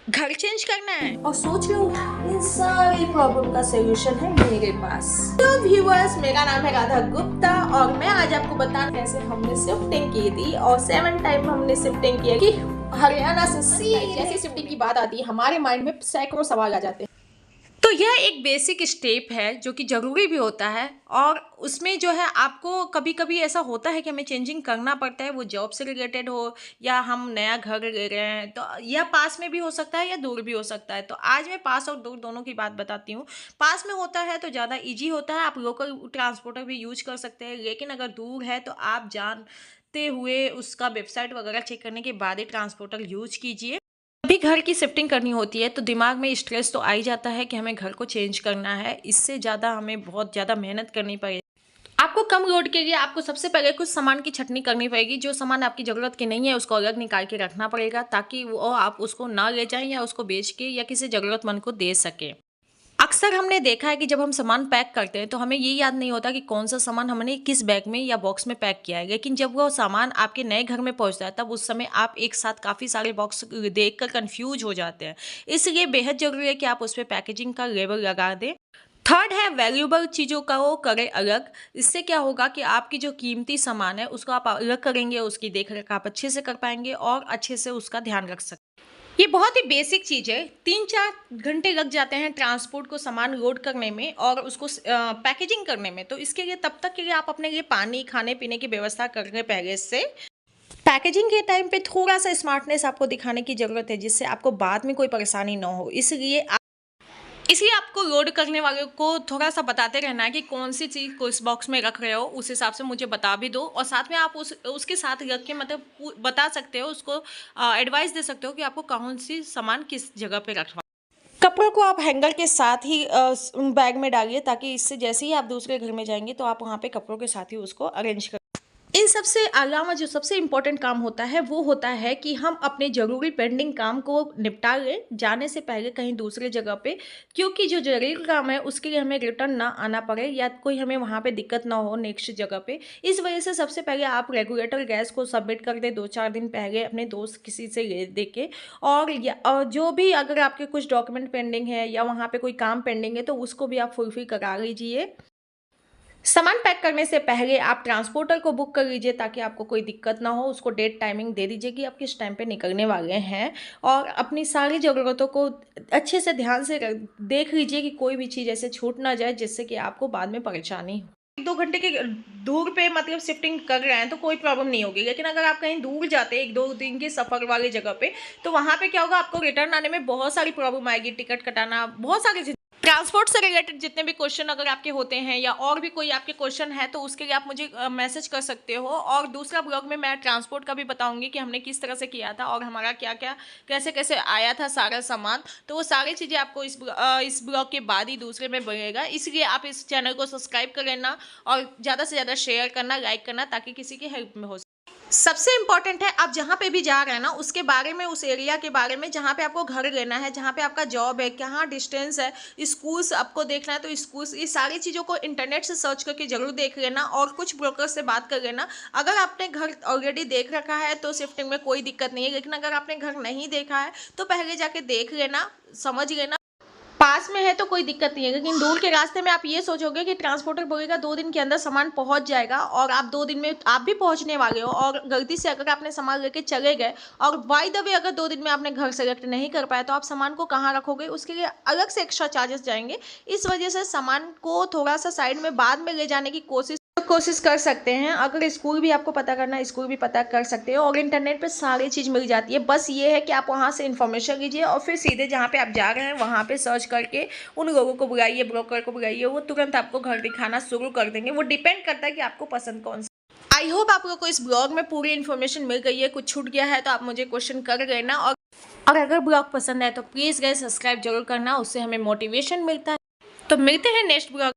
घर चेंज करना है और सोच लो इन सारी प्रॉब्लम का सलूशन है मेरे पास। तो व्यूअर्स, मेरा नाम है राधा गुप्ता और मैं आज आपको बताना कैसे हमने शिफ्टिंग की थी और 7 टाइम हमने शिफ्टिंग की कि हरियाणा से जैसे शिफ्टिंग की बात आती है हमारे माइंड में सैकड़ों सवाल आ जाते हैं। तो यह एक बेसिक स्टेप है जो कि ज़रूरी भी होता है और उसमें जो है आपको कभी कभी ऐसा होता है कि हमें चेंजिंग करना पड़ता है, वो जॉब से रिलेटेड हो या हम नया घर ले रहे हैं, तो यह पास में भी हो सकता है या दूर भी हो सकता है। तो आज मैं पास और दूर दोनों की बात बताती हूँ। पास में होता है तो ज़्यादा ईजी होता है, आप लोकल ट्रांसपोर्टर भी यूज कर सकते हैं, लेकिन अगर दूर है तो आप जानते हुए उसका वेबसाइट वगैरह चेक करने के बाद ही ट्रांसपोर्टर यूज कीजिए। भी घर की शिफ्टिंग करनी होती है तो दिमाग में स्ट्रेस तो आ ही जाता है कि हमें घर को चेंज करना है, इससे ज़्यादा हमें बहुत ज़्यादा मेहनत करनी पड़ेगी। आपको कम लोड के लिए आपको सबसे पहले कुछ सामान की छटनी करनी पड़ेगी। जो सामान आपकी ज़रूरत के नहीं है उसको अलग निकाल के रखना पड़ेगा ताकि वो आप उसको ना ले जाएं या उसको बेच के या किसी ज़रूरतमंद को दे सकें। अक्सर हमने देखा है कि जब हम सामान पैक करते हैं तो हमें ये याद नहीं होता कि कौन सा सामान हमने किस बैग में या बॉक्स में पैक किया है, लेकिन जब वो सामान आपके नए घर में पहुंचता है तब उस समय आप एक साथ काफ़ी सारे बॉक्स देखकर कंफ्यूज हो जाते हैं। इसलिए बेहद ज़रूरी है कि आप उस पर पैकेजिंग का लेबल लगा दें। थर्ड है, वैल्यूएबल चीज़ों का वो करें अलग। इससे क्या होगा कि आपकी जो कीमती सामान है उसको आप अलग करेंगे, उसकी देख रेख आप अच्छे से कर पाएंगे और अच्छे से उसका ध्यान रख सकते। ये बहुत ही बेसिक चीज़ है। 3-4 घंटे लग जाते हैं ट्रांसपोर्ट को सामान लोड करने में और उसको पैकेजिंग करने में। तो इसके लिए तब तक के लिए आप अपने लिए पानी खाने पीने की व्यवस्था कर लें पहले से। पैकेजिंग के टाइम पे थोड़ा सा स्मार्टनेस आपको दिखाने की ज़रूरत है जिससे आपको बाद में कोई परेशानी ना हो। इसलिए आपको लोड करने वाले को थोड़ा सा बताते रहना है कि कौन सी चीज़ को इस बॉक्स में रख रहे हो, उस हिसाब से मुझे बता भी दो। और साथ में आप उसके साथ रख के मतलब बता सकते हो उसको, एडवाइस दे सकते हो कि आपको कौन सी सामान किस जगह पे रखवा। कपड़ों को आप हैंगर के साथ ही बैग में डालिए ताकि इससे जैसे ही आप दूसरे घर में जाएंगे तो आप वहाँ पे कपड़ों के साथ ही उसको अरेंज कर। इन सबसे अलावा जो सबसे इम्पोर्टेंट काम होता है वो होता है कि हम अपने ज़रूरी पेंडिंग काम को निपटा लें जाने से पहले कहीं दूसरे जगह पे, क्योंकि जो ज़रूरी काम है उसके लिए हमें रिटर्न ना आना पड़े या कोई हमें वहाँ पे दिक्कत ना हो नेक्स्ट जगह पे। इस वजह से सबसे पहले आप रेगुलेटर गैस को सबमिट कर दें 2-4 दिन पहले अपने दोस्त किसी से ले दे के। और जो भी अगर आपके कुछ डॉक्यूमेंट पेंडिंग है या वहाँ पे कोई काम पेंडिंग है तो उसको भी आप फुलफिल करा लीजिए। सामान पैक करने से पहले आप ट्रांसपोर्टर को बुक कर लीजिए ताकि आपको कोई दिक्कत ना हो। उसको डेट टाइमिंग दे दीजिए कि आप किस टाइम पे निकलने वाले हैं और अपनी सारी ज़रूरतों को अच्छे से ध्यान से देख लीजिए कि कोई भी चीज़ ऐसे छूट ना जाए जिससे कि आपको बाद में परेशानी हो। 1-2 घंटे के दूर पे मतलब शिफ्टिंग कर रहे हैं तो कोई प्रॉब्लम नहीं होगी, लेकिन अगर आप कहीं दूर जाते हैं 1-2 दिन के सफ़र वाली जगह पे तो वहाँ पे क्या होगा, आपको रिटर्न आने में बहुत सारी प्रॉब्लम आएगी, टिकट कटाना, बहुत सारी ट्रांसपोर्ट से रिलेटेड जितने भी क्वेश्चन अगर आपके होते हैं या और भी कोई आपके क्वेश्चन है तो उसके लिए आप मुझे मैसेज कर सकते हो। और दूसरा ब्लॉग में मैं ट्रांसपोर्ट का भी बताऊंगी कि हमने किस तरह से किया था और हमारा क्या क्या कैसे कैसे आया था सारा सामान। तो वो सारी चीज़ें आपको इस ब्लॉग के बाद ही दूसरे में बढ़ेगा, इसलिए आप इस चैनल को सब्सक्राइब कर लेना और ज़्यादा से ज़्यादा शेयर करना, लाइक करना ताकि किसी की हेल्प में हो। सबसे इम्पॉर्टेंट है आप जहाँ पे भी जा रहे हैं ना उसके बारे में, उस एरिया के बारे में जहाँ पे आपको घर लेना है, जहाँ पे आपका जॉब है, कहाँ डिस्टेंस है, स्कूल्स आपको देखना है तो स्कूल्स, ये सारी चीज़ों को इंटरनेट से सर्च करके जरूर देख लेना और कुछ ब्रोकर से बात कर लेना। अगर आपने घर ऑलरेडी देख रखा है तो शिफ्टिंग में कोई दिक्कत नहीं है, लेकिन अगर आपने घर नहीं देखा है तो पहले जाके देख लेना, समझ लेना। पास में है तो कोई दिक्कत नहीं है, लेकिन दूर के रास्ते में आप ये सोचोगे कि ट्रांसपोर्टर बोलेगा 2 दिन के अंदर सामान पहुंच जाएगा और आप 2 दिन में आप भी पहुंचने वाले हो और गलती से अगर आपने सामान लेके चले गए और बाय द वे अगर 2 दिन में आपने घर सेलेक्ट नहीं कर पाया तो आप सामान को कहाँ रखोगे, उसके लिए अलग से एक्स्ट्रा चार्जेस जाएंगे। इस वजह से सामान को थोड़ा सा साइड में बाद में ले जाने की कोशिश कर सकते हैं। अगर स्कूल भी आपको पता करना है स्कूल भी पता कर सकते हो और इंटरनेट पे सारी चीज़ मिल जाती है। बस ये है कि आप वहाँ से इन्फॉर्मेशन लीजिए और फिर सीधे जहाँ पे आप जा रहे हैं वहाँ पे सर्च करके उन लोगों को बुलाइए, ब्रोकर को बुलाइए, वो तुरंत आपको घर दिखाना शुरू कर देंगे। वो डिपेंड करता है कि आपको पसंद कौन सा। आई होप आप लोग को इस ब्लॉग में पूरी इन्फॉर्मेशन मिल गई है। कुछ छूट गया है तो आप मुझे क्वेश्चन कर लेना और अगर ब्लॉग पसंद है तो प्लीज़ गाइस सब्सक्राइब जरूर करना, उससे हमें मोटिवेशन मिलता है। तो मिलते हैं नेक्स्ट ब्लॉग।